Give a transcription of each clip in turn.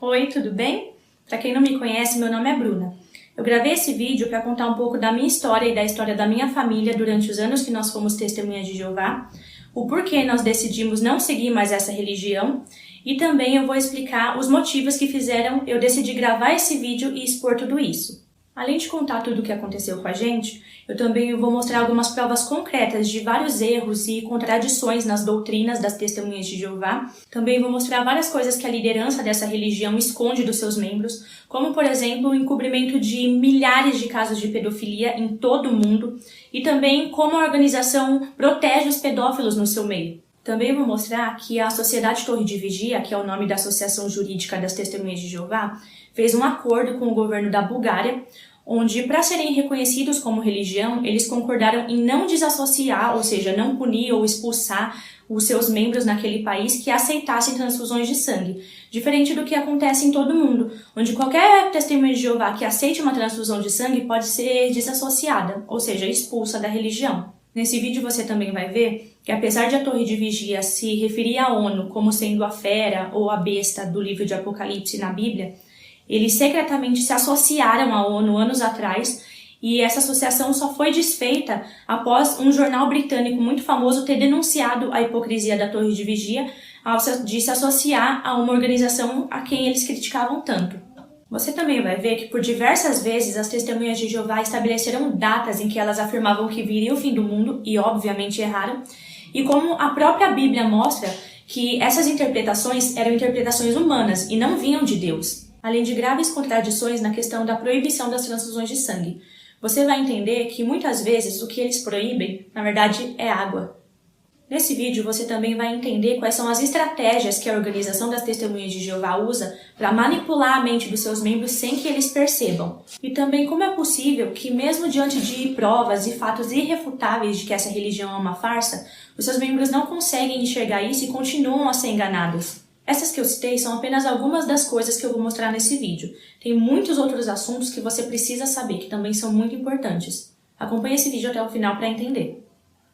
Oi, tudo bem? Para quem não me conhece, meu nome é Bruna. Eu gravei esse vídeo para contar um pouco da minha história e da história da minha família durante os anos que nós fomos testemunhas de Jeová, o porquê nós decidimos não seguir mais essa religião e também eu vou explicar os motivos que fizeram eu decidir gravar esse vídeo e expor tudo isso. Além de contar tudo o que aconteceu com a gente, eu também vou mostrar algumas provas concretas de vários erros e contradições nas doutrinas das testemunhas de Jeová. Também vou mostrar várias coisas que a liderança dessa religião esconde dos seus membros, como, por exemplo, o encobrimento de milhares de casos de pedofilia em todo o mundo e também como a organização protege os pedófilos no seu meio. Também vou mostrar que a Sociedade Torre de Vigia, que é o nome da Associação Jurídica das Testemunhas de Jeová, fez um acordo com o governo da Bulgária, onde, para serem reconhecidos como religião, eles concordaram em não desassociar, ou seja, não punir ou expulsar os seus membros naquele país que aceitassem transfusões de sangue, diferente do que acontece em todo mundo, onde qualquer testemunha de Jeová que aceite uma transfusão de sangue pode ser desassociada, ou seja, expulsa da religião. Nesse vídeo você também vai ver que, apesar de a Torre de Vigia se referir à ONU como sendo a fera ou a besta do livro de Apocalipse na Bíblia, eles secretamente se associaram à ONU anos atrás e essa associação só foi desfeita após um jornal britânico muito famoso ter denunciado a hipocrisia da Torre de Vigia de se associar a uma organização a quem eles criticavam tanto. Você também vai ver que por diversas vezes as testemunhas de Jeová estabeleceram datas em que elas afirmavam que viria o fim do mundo e obviamente erraram, e como a própria Bíblia mostra que essas interpretações eram interpretações humanas e não vinham de Deus. Além de graves contradições na questão da proibição das transfusões de sangue. Você vai entender que muitas vezes o que eles proíbem, na verdade, é água. Nesse vídeo você também vai entender quais são as estratégias que a Organização das Testemunhas de Jeová usa para manipular a mente dos seus membros sem que eles percebam. E também como é possível que, mesmo diante de provas e fatos irrefutáveis de que essa religião é uma farsa, os seus membros não conseguem enxergar isso e continuam a ser enganados. Essas que eu citei são apenas algumas das coisas que eu vou mostrar nesse vídeo. Tem muitos outros assuntos que você precisa saber, que também são muito importantes. Acompanhe esse vídeo até o final para entender.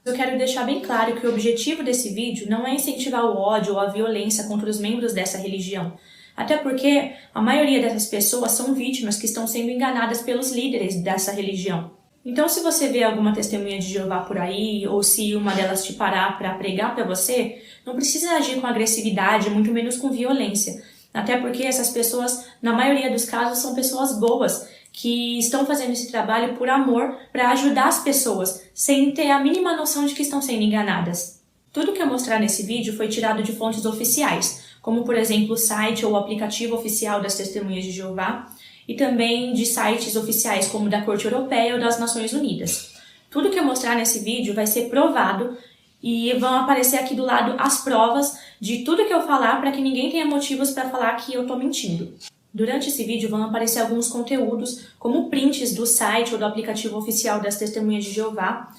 Eu quero deixar bem claro que o objetivo desse vídeo não é incentivar o ódio ou a violência contra os membros dessa religião. Até porque a maioria dessas pessoas são vítimas que estão sendo enganadas pelos líderes dessa religião. Então, se você vê alguma testemunha de Jeová por aí, ou se uma delas te parar para pregar para você, não precisa agir com agressividade, muito menos com violência. Até porque essas pessoas, na maioria dos casos, são pessoas boas, que estão fazendo esse trabalho por amor, para ajudar as pessoas, sem ter a mínima noção de que estão sendo enganadas. Tudo que eu mostrar nesse vídeo foi tirado de fontes oficiais, como por exemplo o site ou o aplicativo oficial das Testemunhas de Jeová, e também de sites oficiais como da Corte Europeia ou das Nações Unidas. Tudo que eu mostrar nesse vídeo vai ser provado e vão aparecer aqui do lado as provas de tudo que eu falar para que ninguém tenha motivos para falar que eu estou mentindo. Durante esse vídeo vão aparecer alguns conteúdos, como prints do site ou do aplicativo oficial das Testemunhas de Jeová,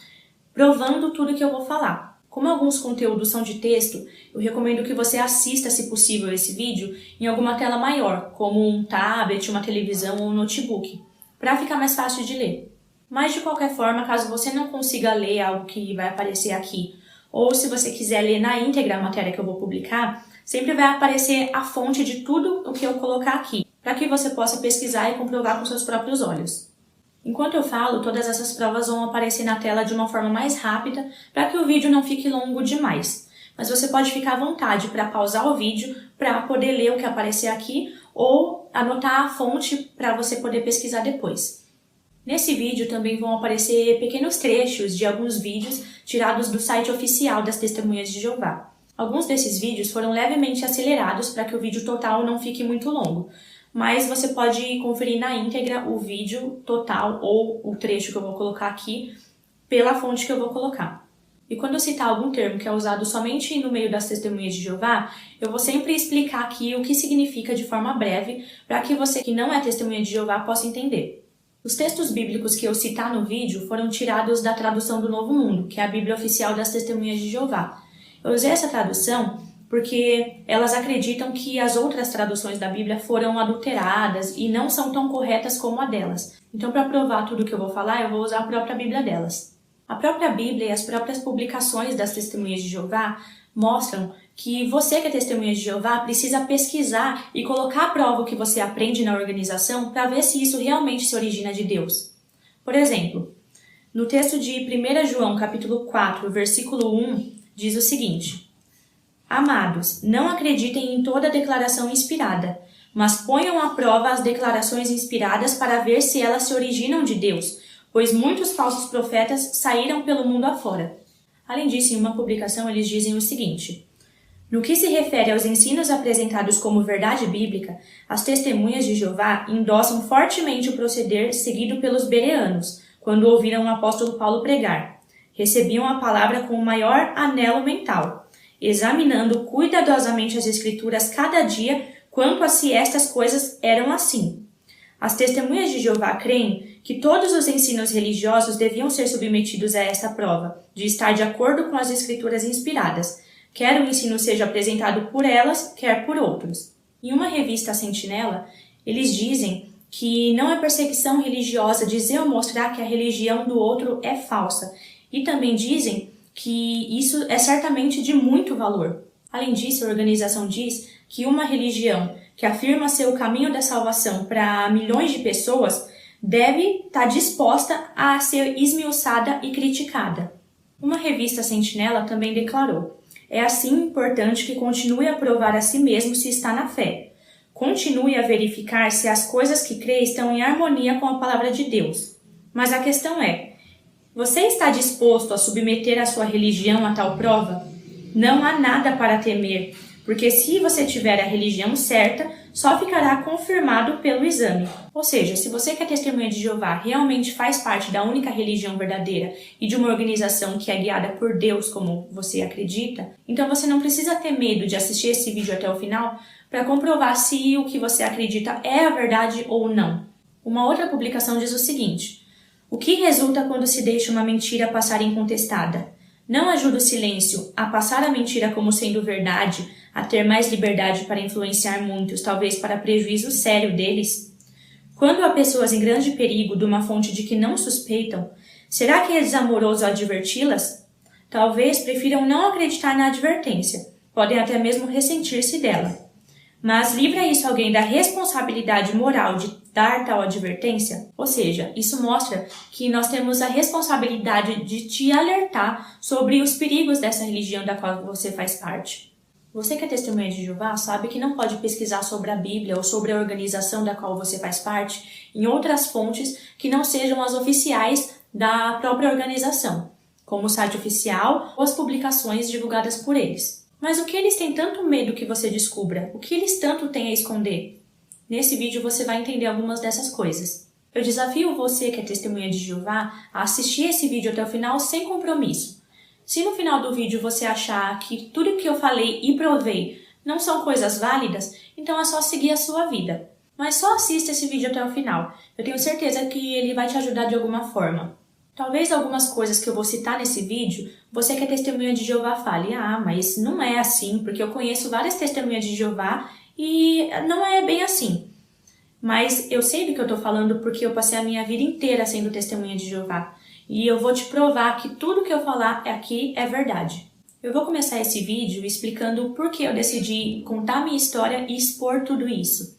provando tudo que eu vou falar. Como alguns conteúdos são de texto, eu recomendo que você assista, se possível, esse vídeo em alguma tela maior, como um tablet, uma televisão ou um notebook, para ficar mais fácil de ler. Mas, de qualquer forma, caso você não consiga ler algo que vai aparecer aqui, ou se você quiser ler na íntegra a matéria que eu vou publicar, sempre vai aparecer a fonte de tudo o que eu colocar aqui, para que você possa pesquisar e comprovar com seus próprios olhos. Enquanto eu falo, todas essas provas vão aparecer na tela de uma forma mais rápida para que o vídeo não fique longo demais. Mas você pode ficar à vontade para pausar o vídeo para poder ler o que aparecer aqui ou anotar a fonte para você poder pesquisar depois. Nesse vídeo também vão aparecer pequenos trechos de alguns vídeos tirados do site oficial das Testemunhas de Jeová. Alguns desses vídeos foram levemente acelerados para que o vídeo total não fique muito longo. Mas você pode conferir na íntegra o vídeo total ou o trecho que eu vou colocar aqui pela fonte que eu vou colocar. E quando eu citar algum termo que é usado somente no meio das Testemunhas de Jeová, eu vou sempre explicar aqui o que significa de forma breve para que você que não é testemunha de Jeová possa entender. Os textos bíblicos que eu citar no vídeo foram tirados da tradução do Novo Mundo, que é a Bíblia Oficial das Testemunhas de Jeová. Eu usei essa tradução porque elas acreditam que as outras traduções da Bíblia foram adulteradas e não são tão corretas como a delas. Então, para provar tudo que eu vou falar, eu vou usar a própria Bíblia delas. A própria Bíblia e as próprias publicações das Testemunhas de Jeová mostram que você que é testemunha de Jeová precisa pesquisar e colocar à prova o que você aprende na organização para ver se isso realmente se origina de Deus. Por exemplo, no texto de 1 João capítulo 4, versículo 1, diz o seguinte: Amados, não acreditem em toda declaração inspirada, mas ponham à prova as declarações inspiradas para ver se elas se originam de Deus, pois muitos falsos profetas saíram pelo mundo afora. Além disso, em uma publicação eles dizem o seguinte: no que se refere aos ensinos apresentados como verdade bíblica, as testemunhas de Jeová endossam fortemente o proceder seguido pelos bereanos, quando ouviram o apóstolo Paulo pregar. Recebiam a palavra com o maior anelo mental, examinando cuidadosamente as Escrituras cada dia quanto a se estas coisas eram assim. As testemunhas de Jeová creem que todos os ensinos religiosos deviam ser submetidos a esta prova, de estar de acordo com as Escrituras inspiradas, quer o ensino seja apresentado por elas, quer por outros. Em uma revista Sentinela, eles dizem que não é perseguição religiosa dizer ou mostrar que a religião do outro é falsa, e também dizem que isso é certamente de muito valor. Além disso, a organização diz que uma religião que afirma ser o caminho da salvação para milhões de pessoas deve estar disposta a ser esmiuçada e criticada. Uma revista Sentinela também declarou: é assim importante que continue a provar a si mesmo se está na fé. Continue a verificar se as coisas que crê estão em harmonia com a palavra de Deus. Mas a questão é: você está disposto a submeter a sua religião a tal prova? Não há nada para temer, porque se você tiver a religião certa, só ficará confirmado pelo exame. Ou seja, se você que é testemunha de Jeová realmente faz parte da única religião verdadeira e de uma organização que é guiada por Deus, como você acredita, então você não precisa ter medo de assistir esse vídeo até o final para comprovar se o que você acredita é a verdade ou não. Uma outra publicação diz o seguinte: o que resulta quando se deixa uma mentira passar incontestada? Não ajuda o silêncio a passar a mentira como sendo verdade, a ter mais liberdade para influenciar muitos, talvez para prejuízo sério deles? Quando há pessoas em grande perigo de uma fonte de que não suspeitam, será que é desamoroso adverti-las? Talvez prefiram não acreditar na advertência, podem até mesmo ressentir-se dela. Mas livra isso alguém da responsabilidade moral de dar tal advertência? Ou seja, isso mostra que nós temos a responsabilidade de te alertar sobre os perigos dessa religião da qual você faz parte. Você que é testemunha de Jeová sabe que não pode pesquisar sobre a Bíblia ou sobre a organização da qual você faz parte em outras fontes que não sejam as oficiais da própria organização, como o site oficial ou as publicações divulgadas por eles. Mas o que eles têm tanto medo que você descubra? O que eles tanto têm a esconder? Nesse vídeo você vai entender algumas dessas coisas. Eu desafio você que é testemunha de Jeová a assistir esse vídeo até o final sem compromisso. Se no final do vídeo você achar que tudo que eu falei e provei não são coisas válidas, então é só seguir a sua vida. Mas só assista esse vídeo até o final. Eu tenho certeza que ele vai te ajudar de alguma forma. Talvez algumas coisas que eu vou citar nesse vídeo, você que é testemunha de Jeová fale: mas não é assim, porque eu conheço várias testemunhas de Jeová e não é bem assim. Mas eu sei do que eu estou falando porque eu passei a minha vida inteira sendo testemunha de Jeová. E eu vou te provar que tudo que eu falar aqui é verdade. Eu vou começar esse vídeo explicando por que eu decidi contar a minha história e expor tudo isso.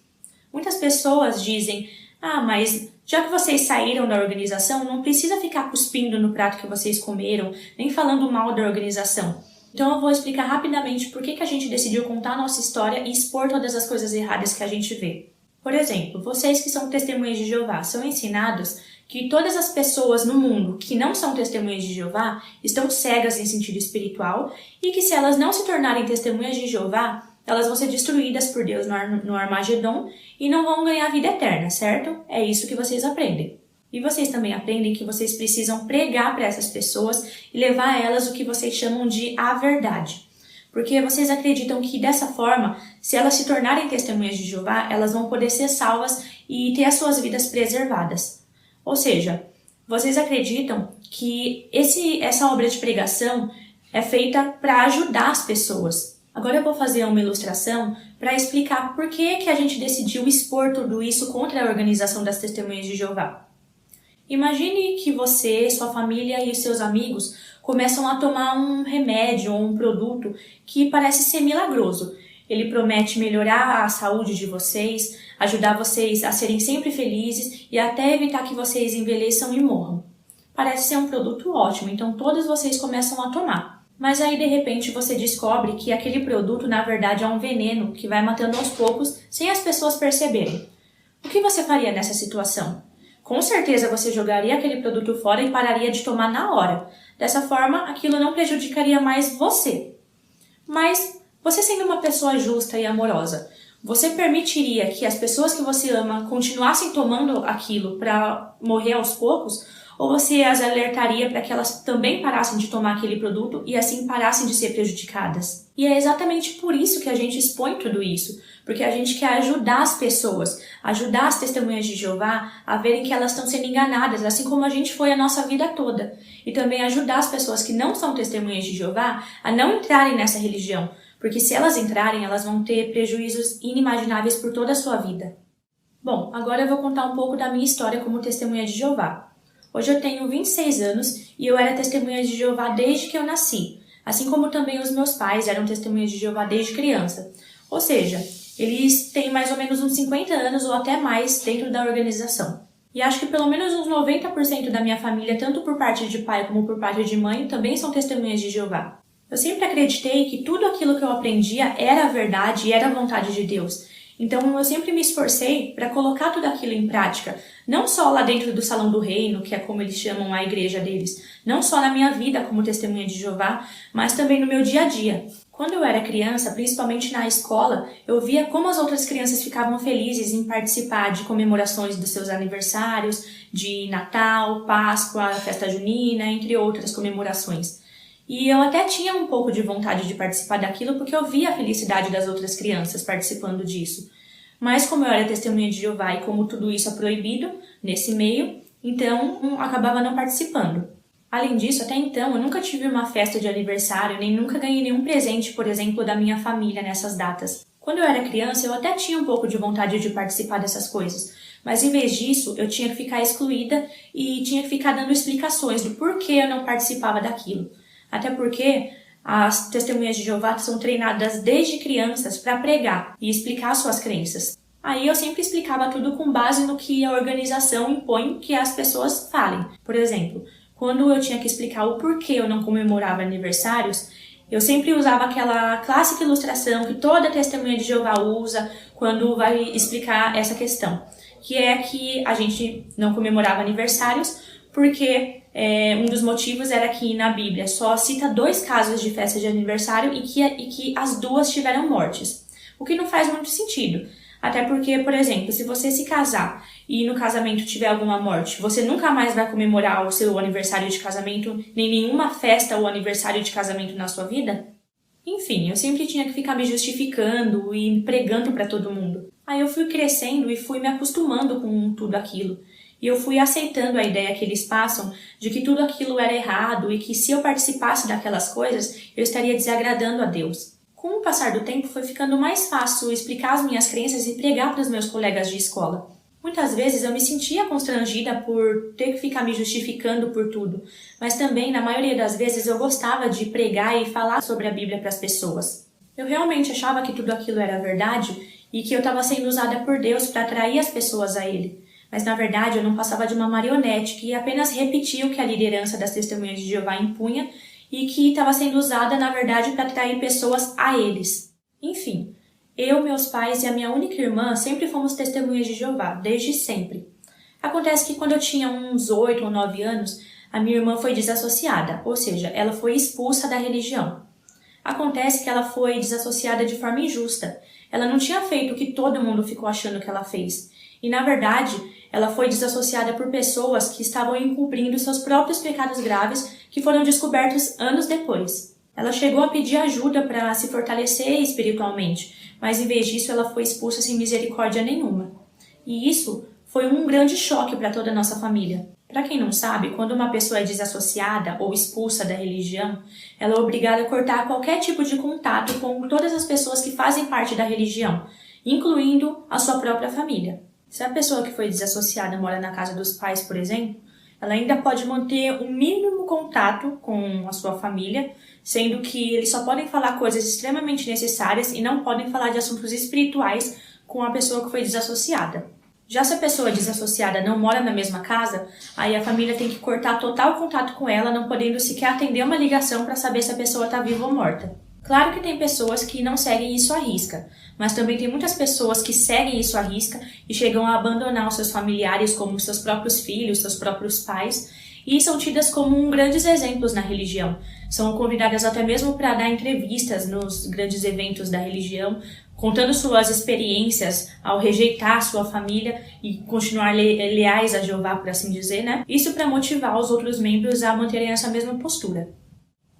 Muitas pessoas dizem: mas já que vocês saíram da organização, não precisa ficar cuspindo no prato que vocês comeram, nem falando mal da organização. Então eu vou explicar rapidamente por que a gente decidiu contar a nossa história e expor todas as coisas erradas que a gente vê. Por exemplo, vocês que são testemunhas de Jeová são ensinados que todas as pessoas no mundo que não são testemunhas de Jeová estão cegas em sentido espiritual e que se elas não se tornarem testemunhas de Jeová, elas vão ser destruídas por Deus no Armagedon e não vão ganhar vida eterna, certo? É isso que vocês aprendem. E vocês também aprendem que vocês precisam pregar para essas pessoas e levar a elas o que vocês chamam de a verdade. Porque vocês acreditam que dessa forma, se elas se tornarem testemunhas de Jeová, elas vão poder ser salvas e ter as suas vidas preservadas. Ou seja, vocês acreditam que essa obra de pregação é feita para ajudar as pessoas. Agora eu vou fazer uma ilustração para explicar por que a gente decidiu expor tudo isso contra a organização das Testemunhas de Jeová. Imagine que você, sua família e os seus amigos começam a tomar um remédio ou um produto que parece ser milagroso. Ele promete melhorar a saúde de vocês, ajudar vocês a serem sempre felizes e até evitar que vocês envelheçam e morram. Parece ser um produto ótimo, então todos vocês começam a tomar. Mas aí de repente você descobre que aquele produto na verdade é um veneno que vai matando aos poucos sem as pessoas perceberem. O que você faria nessa situação? Com certeza você jogaria aquele produto fora e pararia de tomar na hora. Dessa forma, aquilo não prejudicaria mais você. Mas você sendo uma pessoa justa e amorosa, você permitiria que as pessoas que você ama continuassem tomando aquilo para morrer aos poucos? Ou você as alertaria para que elas também parassem de tomar aquele produto e assim parassem de ser prejudicadas? E é exatamente por isso que a gente expõe tudo isso, porque a gente quer ajudar as pessoas, ajudar as testemunhas de Jeová a verem que elas estão sendo enganadas, assim como a gente foi a nossa vida toda. E também ajudar as pessoas que não são testemunhas de Jeová a não entrarem nessa religião, porque se elas entrarem, elas vão ter prejuízos inimagináveis por toda a sua vida. Bom, agora eu vou contar um pouco da minha história como testemunha de Jeová. Hoje eu tenho 26 anos e eu era testemunha de Jeová desde que eu nasci, assim como também os meus pais eram testemunhas de Jeová desde criança. Ou seja, eles têm mais ou menos uns 50 anos ou até mais dentro da organização. E acho que pelo menos uns 90% da minha família, tanto por parte de pai como por parte de mãe, também são testemunhas de Jeová. Eu sempre acreditei que tudo aquilo que eu aprendia era a verdade e era a vontade de Deus. Então eu sempre me esforcei para colocar tudo aquilo em prática, não só lá dentro do Salão do Reino, que é como eles chamam a igreja deles, não só na minha vida como testemunha de Jeová, mas também no meu dia a dia. Quando eu era criança, principalmente na escola, eu via como as outras crianças ficavam felizes em participar de comemorações dos seus aniversários, de Natal, Páscoa, festa junina, entre outras comemorações. E eu até tinha um pouco de vontade de participar daquilo porque eu via a felicidade das outras crianças participando disso. Mas como eu era testemunha de Jeová e como tudo isso é proibido nesse meio, então acabava não participando. Além disso, até então, eu nunca tive uma festa de aniversário, nem nunca ganhei nenhum presente, por exemplo, da minha família nessas datas. Quando eu era criança, eu até tinha um pouco de vontade de participar dessas coisas. Mas em vez disso, eu tinha que ficar excluída e tinha que ficar dando explicações do porquê eu não participava daquilo. Até porque as testemunhas de Jeová são treinadas desde crianças para pregar e explicar suas crenças. Aí eu sempre explicava tudo com base no que a organização impõe que as pessoas falem. Por exemplo, quando eu tinha que explicar o porquê eu não comemorava aniversários, eu sempre usava aquela clássica ilustração que toda testemunha de Jeová usa quando vai explicar essa questão, que é que a gente não comemorava aniversários porque um dos motivos era que na Bíblia só cita 2 casos de festa de aniversário e que as 2 tiveram mortes. O que não faz muito sentido. Até porque, por exemplo, se você se casar e no casamento tiver alguma morte, você nunca mais vai comemorar o seu aniversário de casamento, nem nenhuma festa ou aniversário de casamento na sua vida? Enfim, eu sempre tinha que ficar me justificando e pregando para todo mundo. Aí eu fui crescendo e fui me acostumando com tudo aquilo. E eu fui aceitando a ideia que eles passam de que tudo aquilo era errado e que se eu participasse daquelas coisas, eu estaria desagradando a Deus. Com o passar do tempo, foi ficando mais fácil explicar as minhas crenças e pregar para os meus colegas de escola. Muitas vezes eu me sentia constrangida por ter que ficar me justificando por tudo, mas também, na maioria das vezes, eu gostava de pregar e falar sobre a Bíblia para as pessoas. Eu realmente achava que tudo aquilo era verdade e que eu estava sendo usada por Deus para atrair as pessoas a Ele. Mas, na verdade, eu não passava de uma marionete que apenas repetia o que a liderança das testemunhas de Jeová impunha e que estava sendo usada, na verdade, para atrair pessoas a eles. Enfim, eu, meus pais e a minha única irmã sempre fomos testemunhas de Jeová, desde sempre. Acontece que quando eu tinha uns 8 ou 9 anos, a minha irmã foi desassociada, ou seja, ela foi expulsa da religião. Acontece que ela foi desassociada de forma injusta. Ela não tinha feito o que todo mundo ficou achando que ela fez. E, na verdade, ela foi desassociada por pessoas que estavam encobrindo seus próprios pecados graves que foram descobertos anos depois. Ela chegou a pedir ajuda para se fortalecer espiritualmente, mas em vez disso ela foi expulsa sem misericórdia nenhuma. E isso foi um grande choque para toda a nossa família. Para quem não sabe, quando uma pessoa é desassociada ou expulsa da religião, ela é obrigada a cortar qualquer tipo de contato com todas as pessoas que fazem parte da religião, incluindo a sua própria família. Se a pessoa que foi desassociada mora na casa dos pais, por exemplo, Ela ainda pode manter um mínimo contato com a sua família, sendo que eles só podem falar coisas extremamente necessárias e não podem falar de assuntos espirituais com a pessoa que foi desassociada. Já se a pessoa desassociada não mora na mesma casa, aí a família tem que cortar total contato com ela, não podendo sequer atender uma ligação para saber se a pessoa está viva ou morta. Claro que tem pessoas que não seguem isso à risca, mas também tem muitas pessoas que seguem isso à risca e chegam a abandonar os seus familiares como seus próprios filhos, seus próprios pais, e são tidas como grandes exemplos na religião. São convidadas até mesmo para dar entrevistas nos grandes eventos da religião, contando suas experiências ao rejeitar sua família e continuar leais a Jeová, por assim dizer, né? Isso para motivar os outros membros a manterem essa mesma postura.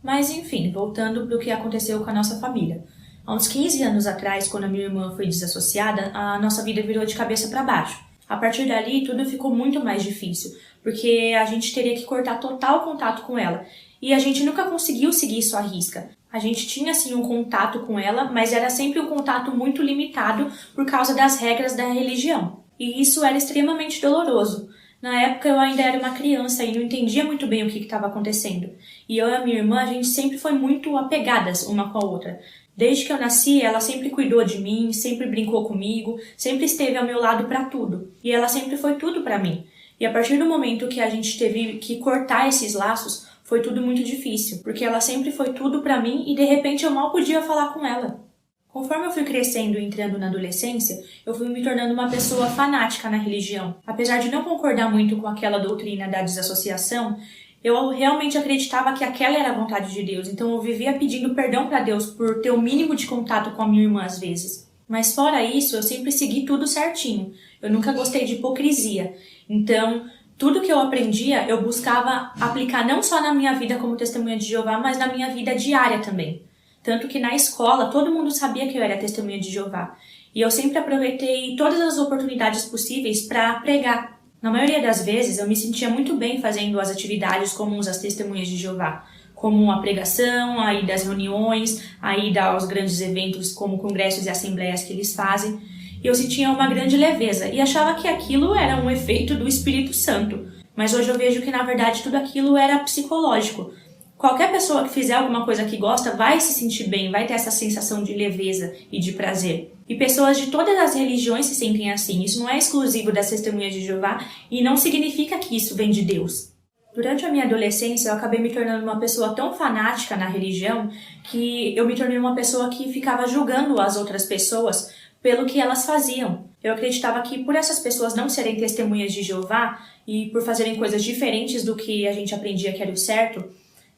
Mas enfim, voltando para o que aconteceu com a nossa família. Há uns 15 anos atrás, quando a minha irmã foi desassociada, a nossa vida virou de cabeça para baixo. A partir dali, tudo ficou muito mais difícil, porque a gente teria que cortar total contato com ela. E a gente nunca conseguiu seguir isso à risca. A gente tinha sim um contato com ela, mas era sempre um contato muito limitado por causa das regras da religião. E isso era extremamente doloroso. Na época eu ainda era uma criança e não entendia muito bem o que estava acontecendo. E eu e a minha irmã, a gente sempre foi muito apegadas uma com a outra. Desde que eu nasci, ela sempre cuidou de mim, sempre brincou comigo, sempre esteve ao meu lado para tudo. E ela sempre foi tudo para mim. E a partir do momento que a gente teve que cortar esses laços, foi tudo muito difícil, porque ela sempre foi tudo para mim e de repente eu mal podia falar com ela. Conforme eu fui crescendo e entrando na adolescência, eu fui me tornando uma pessoa fanática na religião. Apesar de não concordar muito com aquela doutrina da desassociação, eu realmente acreditava que aquela era a vontade de Deus, então eu vivia pedindo perdão para Deus por ter o mínimo de contato com a minha irmã às vezes. Mas fora isso, eu sempre segui tudo certinho. Eu nunca gostei de hipocrisia. Então, tudo que eu aprendia, eu buscava aplicar não só na minha vida como testemunha de Jeová, mas na minha vida diária também. Tanto que na escola, todo mundo sabia que eu era testemunha de Jeová. E eu sempre aproveitei todas as oportunidades possíveis para pregar. Na maioria das vezes, eu me sentia muito bem fazendo as atividades comuns às testemunhas de Jeová, como a pregação, a ida às reuniões, a ida aos grandes eventos como congressos e assembleias que eles fazem. E eu sentia uma grande leveza e achava que aquilo era um efeito do Espírito Santo. Mas hoje eu vejo que, na verdade, tudo aquilo era psicológico. Qualquer pessoa que fizer alguma coisa que gosta vai se sentir bem, vai ter essa sensação de leveza e de prazer. E pessoas de todas as religiões se sentem assim. Isso não é exclusivo das testemunhas de Jeová e não significa que isso vem de Deus. Durante a minha adolescência, eu acabei me tornando uma pessoa tão fanática na religião que eu me tornei uma pessoa que ficava julgando as outras pessoas pelo que elas faziam. Eu acreditava que por essas pessoas não serem testemunhas de Jeová e por fazerem coisas diferentes do que a gente aprendia que era o certo,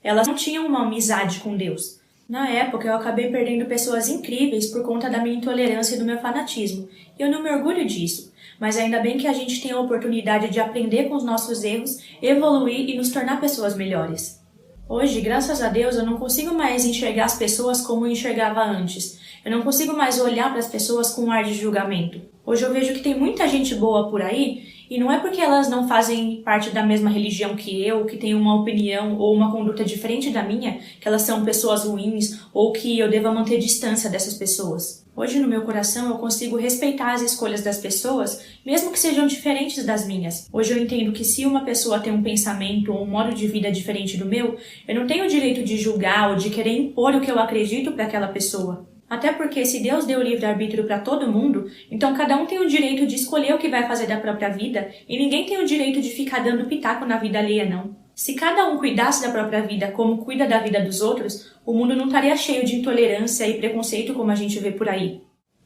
elas não tinham uma amizade com Deus. Na época, eu acabei perdendo pessoas incríveis por conta da minha intolerância e do meu fanatismo. E eu não me orgulho disso, mas ainda bem que a gente tem a oportunidade de aprender com os nossos erros, evoluir e nos tornar pessoas melhores. Hoje, graças a Deus, eu não consigo mais enxergar as pessoas como eu enxergava antes. Eu não consigo mais olhar para as pessoas com um ar de julgamento. Hoje eu vejo que tem muita gente boa por aí, e não é porque elas não fazem parte da mesma religião que eu, que têm uma opinião ou uma conduta diferente da minha, que elas são pessoas ruins ou que eu deva manter distância dessas pessoas. Hoje no meu coração eu consigo respeitar as escolhas das pessoas, mesmo que sejam diferentes das minhas. Hoje eu entendo que se uma pessoa tem um pensamento ou um modo de vida diferente do meu, eu não tenho o direito de julgar ou de querer impor o que eu acredito para aquela pessoa. Até porque se Deus deu o livre-arbítrio para todo mundo, então cada um tem o direito de escolher o que vai fazer da própria vida e ninguém tem o direito de ficar dando pitaco na vida alheia, não. Se cada um cuidasse da própria vida como cuida da vida dos outros, o mundo não estaria cheio de intolerância e preconceito como a gente vê por aí.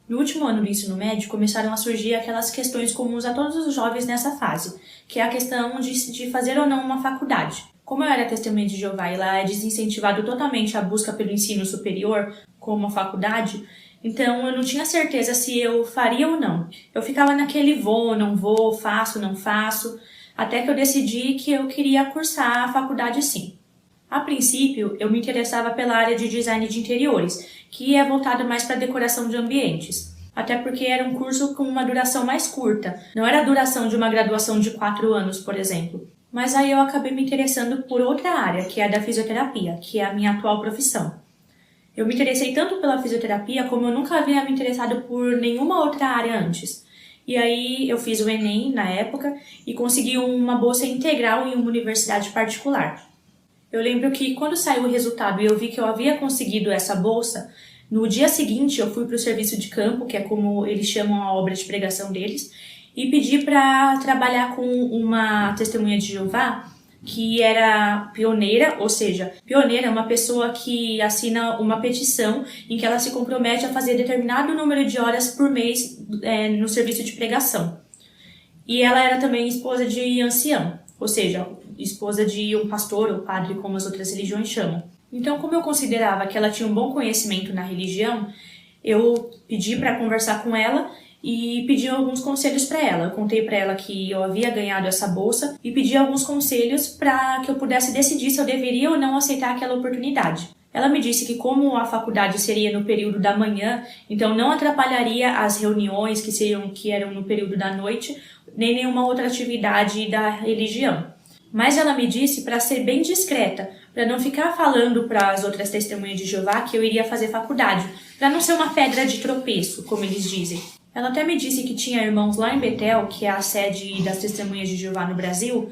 No último ano do ensino médio, começaram a surgir aquelas questões comuns a todos os jovens nessa fase, que é a questão de fazer ou não uma faculdade. Como eu era testemunha de Jeová e lá é desincentivado totalmente a busca pelo ensino superior, como a faculdade, então eu não tinha certeza se eu faria ou não. Eu ficava naquele vou, não vou, faço, não faço, até que eu decidi que eu queria cursar a faculdade sim. A princípio, eu me interessava pela área de design de interiores, que é voltado mais para decoração de ambientes. Até porque era um curso com uma duração mais curta, não era a duração de uma graduação de 4 anos, por exemplo. Mas aí eu acabei me interessando por outra área, que é a da fisioterapia, que é a minha atual profissão. Eu me interessei tanto pela fisioterapia como eu nunca havia me interessado por nenhuma outra área antes. E aí eu fiz o Enem na época e consegui uma bolsa integral em uma universidade particular. Eu lembro que quando saiu o resultado e eu vi que eu havia conseguido essa bolsa, no dia seguinte eu fui para o serviço de campo, que é como eles chamam a obra de pregação deles, e pedi para trabalhar com uma testemunha de Jeová que era pioneira, ou seja, pioneira é uma pessoa que assina uma petição em que ela se compromete a fazer determinado número de horas por mês no serviço de pregação. E ela era também esposa de ancião, ou seja, esposa de um pastor ou padre, como as outras religiões chamam. Então, como eu considerava que ela tinha um bom conhecimento na religião, eu pedi para conversar com ela e pedi alguns conselhos para ela. Eu contei para ela que eu havia ganhado essa bolsa e pedi alguns conselhos para que eu pudesse decidir se eu deveria ou não aceitar aquela oportunidade. Ela me disse que como a faculdade seria no período da manhã, então não atrapalharia as reuniões que eram no período da noite, nem nenhuma outra atividade da religião. Mas ela me disse para ser bem discreta, para não ficar falando para as outras testemunhas de Jeová que eu iria fazer faculdade, para não ser uma pedra de tropeço, como eles dizem. Ela até me disse que tinha irmãos lá em Betel, que é a sede das Testemunhas de Jeová no Brasil,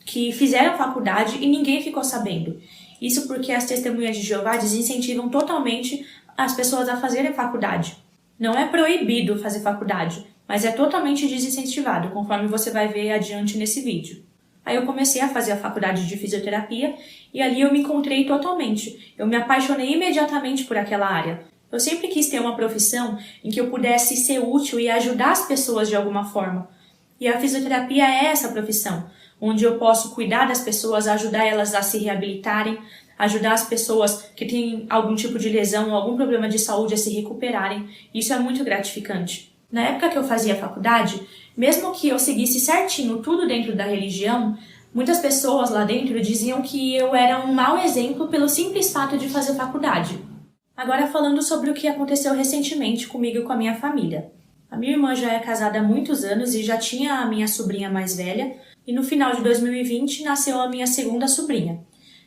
que fizeram faculdade e ninguém ficou sabendo. Isso porque as Testemunhas de Jeová desincentivam totalmente as pessoas a fazerem faculdade. Não é proibido fazer faculdade, mas é totalmente desincentivado, conforme você vai ver adiante nesse vídeo. Aí eu comecei a fazer a faculdade de fisioterapia e ali eu me encontrei totalmente. Eu me apaixonei imediatamente por aquela área. Eu sempre quis ter uma profissão em que eu pudesse ser útil e ajudar as pessoas de alguma forma. E a fisioterapia é essa profissão, onde eu posso cuidar das pessoas, ajudar elas a se reabilitarem, ajudar as pessoas que têm algum tipo de lesão ou algum problema de saúde a se recuperarem. Isso é muito gratificante. Na época que eu fazia faculdade, mesmo que eu seguisse certinho tudo dentro da religião, muitas pessoas lá dentro diziam que eu era um mau exemplo pelo simples fato de fazer faculdade. Agora falando sobre o que aconteceu recentemente comigo e com a minha família. A minha irmã já é casada há muitos anos e já tinha a minha sobrinha mais velha, e no final de 2020 nasceu a minha segunda sobrinha.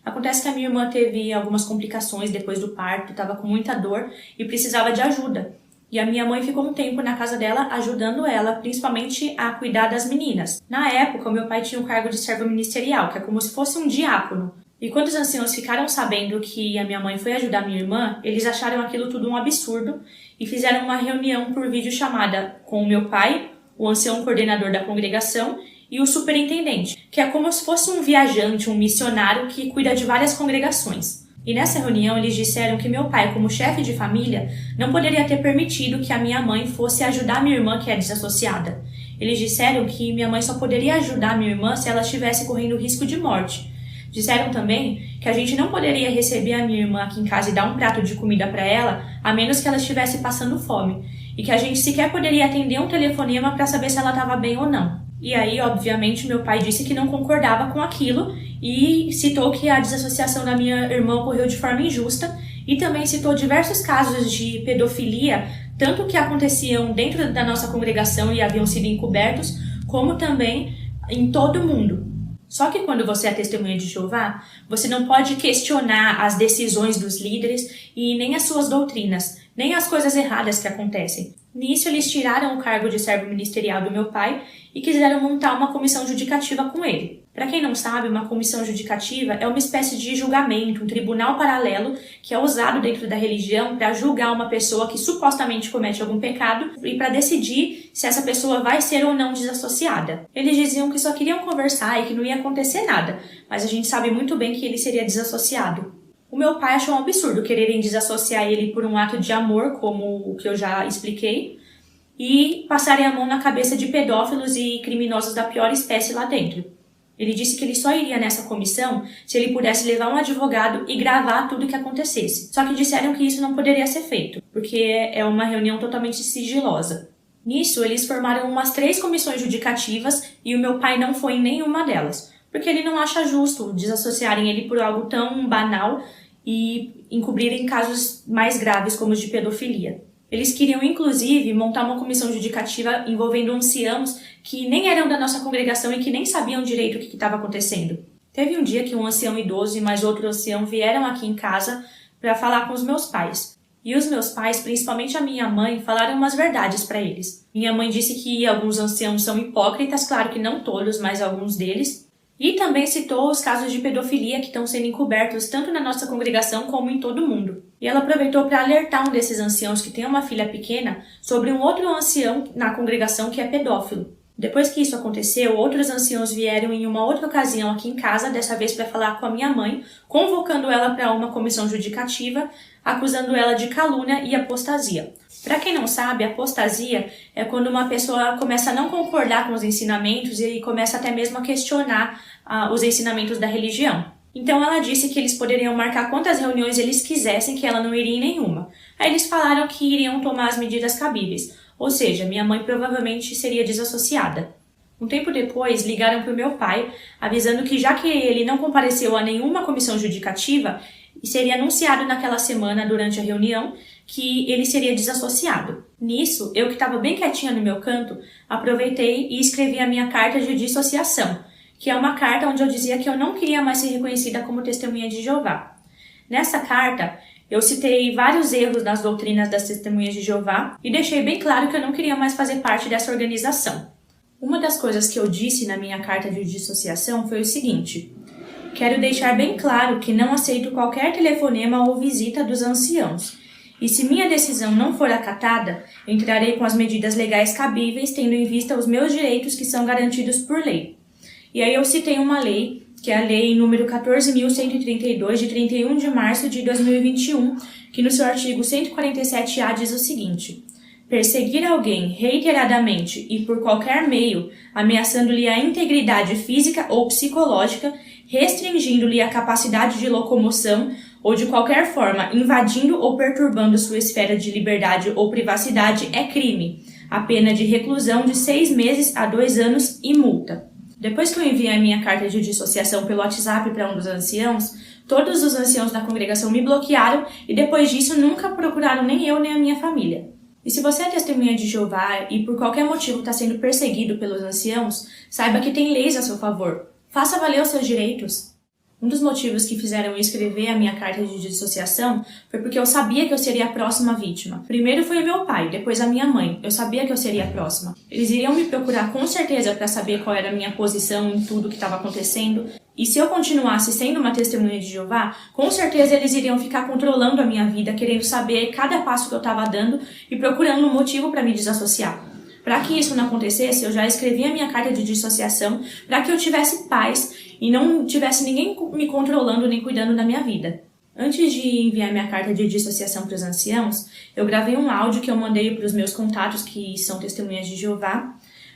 Acontece que a minha irmã teve algumas complicações depois do parto, estava com muita dor e precisava de ajuda. E a minha mãe ficou um tempo na casa dela ajudando ela, principalmente a cuidar das meninas. Na época, o meu pai tinha um cargo de servo ministerial, que é como se fosse um diácono. E quando os anciãos ficaram sabendo que a minha mãe foi ajudar a minha irmã, eles acharam aquilo tudo um absurdo e fizeram uma reunião por videochamada com o meu pai, o ancião coordenador da congregação e o superintendente, que é como se fosse um viajante, um missionário que cuida de várias congregações. E nessa reunião eles disseram que meu pai, como chefe de família, não poderia ter permitido que a minha mãe fosse ajudar a minha irmã, que é desassociada. Eles disseram que minha mãe só poderia ajudar a minha irmã se ela estivesse correndo risco de morte. Disseram também que a gente não poderia receber a minha irmã aqui em casa e dar um prato de comida para ela, a menos que ela estivesse passando fome. E que a gente sequer poderia atender um telefonema para saber se ela estava bem ou não. E aí, obviamente, meu pai disse que não concordava com aquilo e citou que a desassociação da minha irmã ocorreu de forma injusta e também citou diversos casos de pedofilia, tanto que aconteciam dentro da nossa congregação e haviam sido encobertos, como também em todo o mundo. Só que quando você é testemunha de Jeová, você não pode questionar as decisões dos líderes e nem as suas doutrinas, nem as coisas erradas que acontecem. Nisso, eles tiraram o cargo de servo ministerial do meu pai e quiseram montar uma comissão judicativa com ele. Para quem não sabe, uma comissão judicativa é uma espécie de julgamento, um tribunal paralelo que é usado dentro da religião para julgar uma pessoa que supostamente comete algum pecado e para decidir se essa pessoa vai ser ou não desassociada. Eles diziam que só queriam conversar e que não ia acontecer nada, mas a gente sabe muito bem que ele seria desassociado. O meu pai achou um absurdo quererem desassociar ele por um ato de amor, como o que eu já expliquei, e passarem a mão na cabeça de pedófilos e criminosos da pior espécie lá dentro. Ele disse que ele só iria nessa comissão se ele pudesse levar um advogado e gravar tudo o que acontecesse. Só que disseram que isso não poderia ser feito, porque é uma reunião totalmente sigilosa. Nisso, eles formaram umas 3 comissões judicativas e o meu pai não foi em nenhuma delas, porque ele não acha justo desassociarem ele por algo tão banal e encobrirem casos mais graves como os de pedofilia. Eles queriam, inclusive, montar uma comissão judicativa envolvendo anciãos que nem eram da nossa congregação e que nem sabiam direito o que estava acontecendo. Teve um dia que um ancião idoso e mais outro ancião vieram aqui em casa para falar com os meus pais. E os meus pais, principalmente a minha mãe, falaram umas verdades para eles. Minha mãe disse que alguns anciãos são hipócritas, claro que não todos, mas alguns deles. E também citou os casos de pedofilia que estão sendo encobertos tanto na nossa congregação como em todo o mundo. E ela aproveitou para alertar um desses anciãos que tem uma filha pequena sobre um outro ancião na congregação que é pedófilo. Depois que isso aconteceu, outros anciãos vieram em uma outra ocasião aqui em casa, dessa vez para falar com a minha mãe, convocando ela para uma comissão judicativa, acusando ela de calúnia e apostasia. Para quem não sabe, apostasia é quando uma pessoa começa a não concordar com os ensinamentos e começa até mesmo a questionar os ensinamentos da religião. Então ela disse que eles poderiam marcar quantas reuniões eles quisessem, que ela não iria em nenhuma. Aí eles falaram que iriam tomar as medidas cabíveis. Ou seja, minha mãe provavelmente seria desassociada. Um tempo depois, ligaram para o meu pai, avisando que já que ele não compareceu a nenhuma comissão judicativa, seria anunciado naquela semana, durante a reunião, que ele seria desassociado. Nisso, eu que estava bem quietinha no meu canto, aproveitei e escrevi a minha carta de dissociação, que é uma carta onde eu dizia que eu não queria mais ser reconhecida como testemunha de Jeová. Nessa carta, eu citei vários erros nas doutrinas das testemunhas de Jeová e deixei bem claro que eu não queria mais fazer parte dessa organização. Uma das coisas que eu disse na minha carta de dissociação foi o seguinte: quero deixar bem claro que não aceito qualquer telefonema ou visita dos anciãos, e se minha decisão não for acatada, entrarei com as medidas legais cabíveis, tendo em vista os meus direitos que são garantidos por lei. E aí eu citei uma lei, que é a lei número 14.132, de 31 de março de 2021, que no seu artigo 147A diz o seguinte: perseguir alguém reiteradamente e por qualquer meio, ameaçando-lhe a integridade física ou psicológica, restringindo-lhe a capacidade de locomoção ou de qualquer forma invadindo ou perturbando sua esfera de liberdade ou privacidade é crime, a pena de reclusão de 6 meses a 2 anos e multa. Depois que eu enviei a minha carta de dissociação pelo WhatsApp para um dos anciãos, todos os anciãos da congregação me bloquearam e depois disso nunca procuraram nem eu nem a minha família. E se você é testemunha de Jeová e por qualquer motivo está sendo perseguido pelos anciãos, saiba que tem leis a seu favor. Faça valer os seus direitos. Um dos motivos que fizeram eu escrever a minha carta de dissociação foi porque eu sabia que eu seria a próxima vítima. Primeiro foi o meu pai, depois a minha mãe. Eu sabia que eu seria a próxima. Eles iriam me procurar com certeza para saber qual era a minha posição em tudo que estava acontecendo. E se eu continuasse sendo uma testemunha de Jeová, com certeza eles iriam ficar controlando a minha vida, querendo saber cada passo que eu estava dando e procurando um motivo para me desassociar. Para que isso não acontecesse, eu já escrevi a minha carta de dissociação para que eu tivesse paz e não tivesse ninguém me controlando nem cuidando da minha vida. Antes de enviar minha carta de dissociação para os anciãos, eu gravei um áudio que eu mandei para os meus contatos que são testemunhas de Jeová,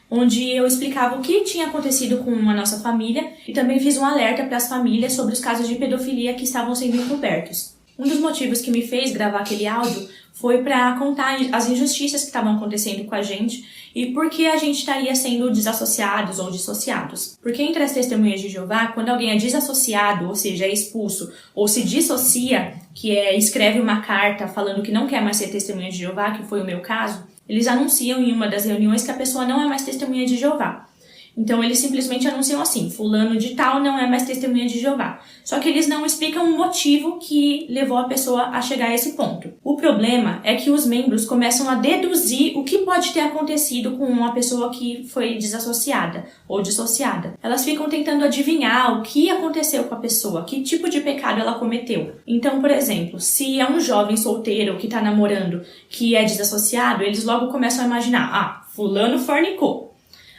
onde eu explicava o que tinha acontecido com a nossa família e também fiz um alerta para as famílias sobre os casos de pedofilia que estavam sendo encobertos. Um dos motivos que me fez gravar aquele áudio foi para contar as injustiças que estavam acontecendo com a gente e por que a gente estaria sendo desassociados ou dissociados. Porque entre as testemunhas de Jeová, quando alguém é desassociado, ou seja, é expulso, ou se dissocia, que é escreve uma carta falando que não quer mais ser testemunha de Jeová, que foi o meu caso, eles anunciam em uma das reuniões que a pessoa não é mais testemunha de Jeová. Então eles simplesmente anunciam assim: fulano de tal não é mais testemunha de Jeová. Só que eles não explicam o motivo que levou a pessoa a chegar a esse ponto. O problema é que os membros começam a deduzir o que pode ter acontecido com uma pessoa que foi desassociada ou dissociada. Elas ficam tentando adivinhar o que aconteceu com a pessoa, que tipo de pecado ela cometeu. Então, por exemplo, se é um jovem solteiro que está namorando que é desassociado, eles logo começam a imaginar: fulano fornicou.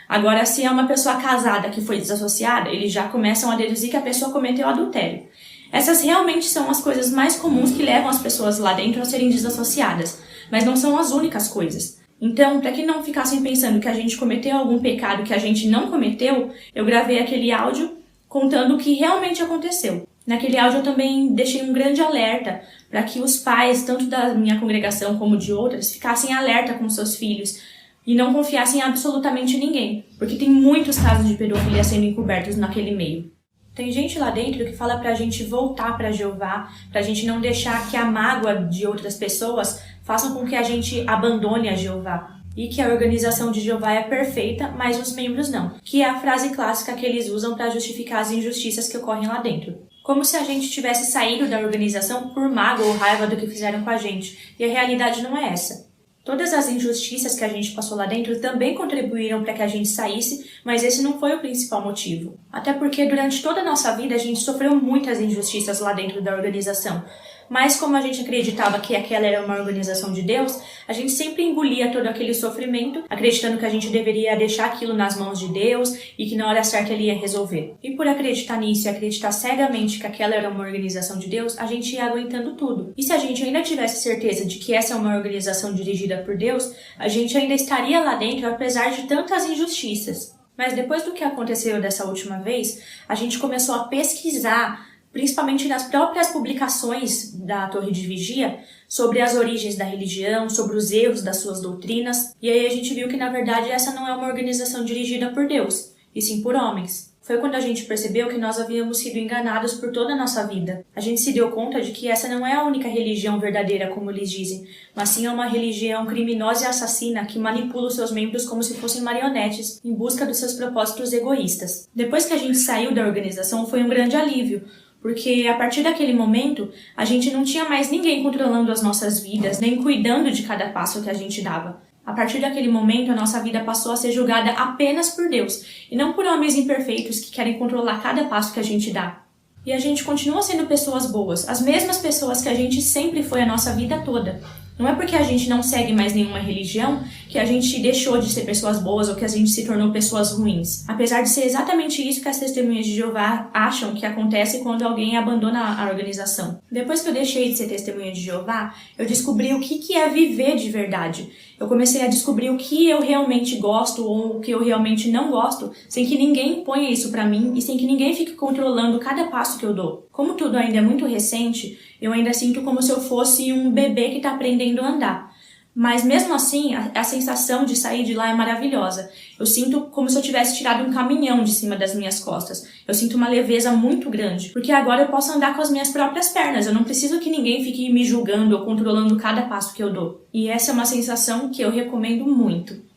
Agora, se é uma pessoa casada que foi desassociada, eles já começam a deduzir que a pessoa cometeu adultério. Essas realmente são as coisas mais comuns que levam as pessoas lá dentro a serem desassociadas, mas não são as únicas coisas. Então, para que não ficassem pensando que a gente cometeu algum pecado que a gente não cometeu, eu gravei aquele áudio contando o que realmente aconteceu. Naquele áudio eu também deixei um grande alerta para que os pais, tanto da minha congregação como de outras, ficassem alerta com seus filhos, e não confiassem em absolutamente ninguém, porque tem muitos casos de pedofilia sendo encobertos naquele meio. Tem gente lá dentro que fala pra gente voltar pra Jeová, pra gente não deixar que a mágoa de outras pessoas façam com que a gente abandone a Jeová. E que a organização de Jeová é perfeita, mas os membros não. Que é a frase clássica que eles usam pra justificar as injustiças que ocorrem lá dentro. Como se a gente tivesse saído da organização por mágoa ou raiva do que fizeram com a gente. E a realidade não é essa. Todas as injustiças que a gente passou lá dentro também contribuíram para que a gente saísse, mas esse não foi o principal motivo. Até porque durante toda a nossa vida a gente sofreu muitas injustiças lá dentro da organização. Mas como a gente acreditava que aquela era uma organização de Deus, a gente sempre engolia todo aquele sofrimento, acreditando que a gente deveria deixar aquilo nas mãos de Deus e que na hora certa Ele ia resolver. E por acreditar nisso e acreditar cegamente que aquela era uma organização de Deus, a gente ia aguentando tudo. E se a gente ainda tivesse certeza de que essa é uma organização dirigida por Deus, a gente ainda estaria lá dentro apesar de tantas injustiças. Mas depois do que aconteceu dessa última vez, a gente começou a pesquisar, principalmente nas próprias publicações da Torre de Vigia, sobre as origens da religião, sobre os erros das suas doutrinas, e aí a gente viu que, na verdade, essa não é uma organização dirigida por Deus, e sim por homens. Foi quando a gente percebeu que nós havíamos sido enganados por toda a nossa vida. A gente se deu conta de que essa não é a única religião verdadeira, como eles dizem, mas sim é uma religião criminosa e assassina que manipula os seus membros como se fossem marionetes, em busca dos seus propósitos egoístas. Depois que a gente saiu da organização, foi um grande alívio, porque a partir daquele momento, a gente não tinha mais ninguém controlando as nossas vidas, nem cuidando de cada passo que a gente dava. A partir daquele momento, a nossa vida passou a ser julgada apenas por Deus, e não por homens imperfeitos que querem controlar cada passo que a gente dá. E a gente continua sendo pessoas boas, as mesmas pessoas que a gente sempre foi a nossa vida toda. Não é porque a gente não segue mais nenhuma religião que a gente deixou de ser pessoas boas ou que a gente se tornou pessoas ruins. Apesar de ser exatamente isso que as testemunhas de Jeová acham que acontece quando alguém abandona a organização. Depois que eu deixei de ser testemunha de Jeová, eu descobri o que é viver de verdade. Eu comecei a descobrir o que eu realmente gosto ou o que eu realmente não gosto, sem que ninguém imponha isso pra mim e sem que ninguém fique controlando cada passo que eu dou. Como tudo ainda é muito recente, eu ainda sinto como se eu fosse um bebê que está aprendendo a andar. Mas mesmo assim, a sensação de sair de lá é maravilhosa. Eu sinto como se eu tivesse tirado um caminhão de cima das minhas costas. Eu sinto uma leveza muito grande, porque agora eu posso andar com as minhas próprias pernas. Eu não preciso que ninguém fique me julgando ou controlando cada passo que eu dou. E essa é uma sensação que eu recomendo muito.